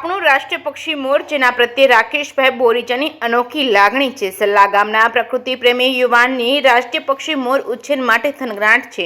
આપણું રાષ્ટ્રીય પક્ષી મોર, જેના પ્રત્યે રાકેશભાઈ બોરીચાની અનોખી લાગણી છે। સલ્લા ગામના પ્રકૃતિ પ્રેમી યુવાનની રાષ્ટ્રીય પક્ષી મોર ઉછેર માટે થનગનાટ છે।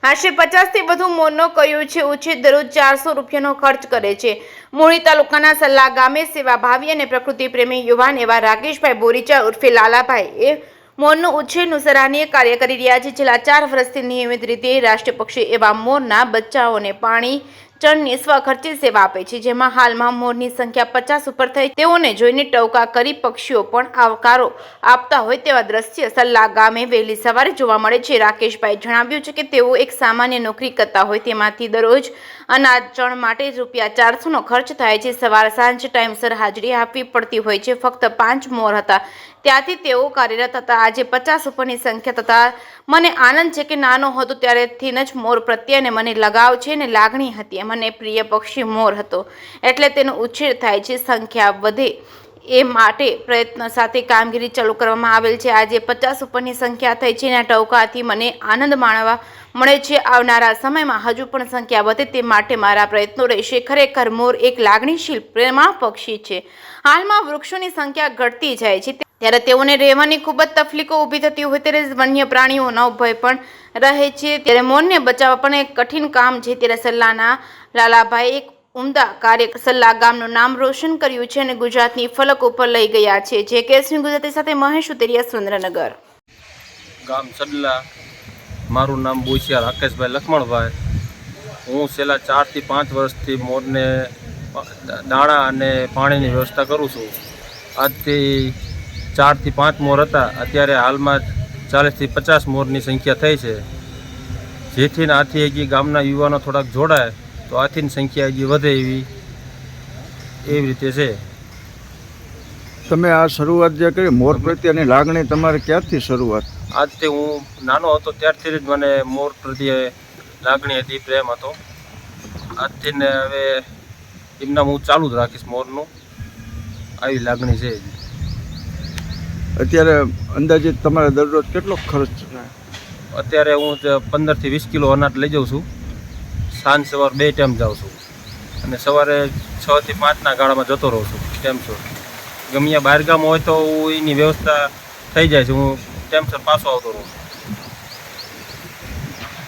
આશરે 50થી વધુ મોરનો કર્યો છે ઉછેર। દરરોજ 400 રૂપિયાનો ખર્ચ કરે છે। મૂળી તાલુકાના સલ્લા ગામે સેવાભાવી અને પ્રકૃતિ પ્રેમી યુવાન એવા રાકેશભાઈ બોરીચા ઉર્ફે લાલાભાઈ એ મોરનો ઉછેરનું સરાહનીય કાર્ય કરી રહ્યા છે। છેલ્લા 4 વર્ષથી નિયમિત રીતે રાષ્ટ્રીય પક્ષી એવા મોરના બચ્ચાઓને પાણી ચણની સ્વખર્ચે સેવા આપે છે, જેમાં હાલમાં મોરની સંખ્યા 50 ઉપર થઈ। તેઓને જોઈને ટવકા કરી પક્ષીઓ પણ આવકારો આપતા હોય તેવા દ્રશ્ય સલ્લા ગામે વહેલી સવારે જોવા મળે છે। રાકેશભાઈ જણાવ્યું છે કે તેઓ એક સામાન્ય નોકરી કરતા હોય, તેમાંથી દરરોજ અનાજ ચણ માટે રૂપિયા 400નો ખર્ચ થાય છે। સવાર સાંજ ટાઈમસર હાજરી આપવી પડતી હોય છે। ફક્ત 5 મોર હતા ત્યાંથી તેઓ કાર્યરત હતા। આજે 50 ઉપરની સંખ્યા થતા મને આનંદ છે કે નાનો હતો ત્યારેથી જ મોર પ્રત્યે મને લગાવ છે અને લાગણી હતી। મને પ્રિય પક્ષી મોર હતો, એટલે તેનો ઉછેર થાય છે। સંખ્યા વધે એ માટે પ્રયત્ન સાથે કામગીરી ચાલુ કરવામાં આવેલ છે। આજે 50 ઉપરની સંખ્યા થઈ છે અને ટવકાથી મને આનંદ માણવા મળે છે। આવનારા સમયમાં હજુ પણ સંખ્યા વધે તે માટે મારા પ્રયત્નો રહેશે। ખરેખર મોર એક લાગણીશીલ પ્રેમાળ પક્ષી છે। હાલમાં વૃક્ષોની સંખ્યા ઘટતી જાય છે ત્યારે તેઓને રહેવાની ખૂબ જ તકલીફો ઊભી થતી હોય ત્યારે વન્ય પ્રાણીઓનો ભય પણ રહે છે। ત્યારે મોરને બચાવવા પણ એક કઠિન કામ છે। ત્યારે સલ્લાના લાલાભાઈ એક ઉમદા કાર્ય સલ્લા ગામનું નામ રોશન કર્યું છે અને ગુજરાતની ફલક ઉપર લઈ ગયા છે। જે કેસની ગુજરાતી સાથે મહેશ ઉતરિયા, સુરેન્દ્રનગર। ગામ સડલા, મારું નામ બોઈસિયા રાકેશભાઈ લક્ષ્મણભાઈ। હું છેલ્લા 4 થી 5 વર્ષથી મોરને દાણા અને પાણીની વ્યવસ્થા કરું છું। આજથી 4 થી 5 મોર હતા, અત્યારે હાલમાં 40 થી 50 મોરની સંખ્યા થઈ છે। જેથી આથી હજી ગામના યુવાનો થોડાક જોડાય તો આથી સંખ્યા હજી વધે એવી રીતે છે। તમે આ શરૂઆત જે કરી મોર પ્રત્યેની લાગણી તમારી ક્યારથી શરૂઆત? આજથી હું નાનો હતો ત્યારથી જ મને મોર પ્રત્યે લાગણી હતી, પ્રેમ હતો। આજથી ને હવે એમના હું ચાલુ જ રાખીશ મોરનું, આવી લાગણી છે। અત્યારે અંદાજિત તમારે દરરોજ કેટલો ખર્ચ થાય? અત્યારે હું 15 થી 20 કિલો અનાજ લઈ જાઉં છું। સાંજ સવાર 2 ટાઈમ જાઉં છું અને સવારે 6 થી 5ના ગાળામાં જતો રહું છું ટાઈમસર। ગમે બહારગામ હોય તો હું એની વ્યવસ્થા થઈ જાય છે, હું ટાઈમસર પાછો આવતો રહું છું।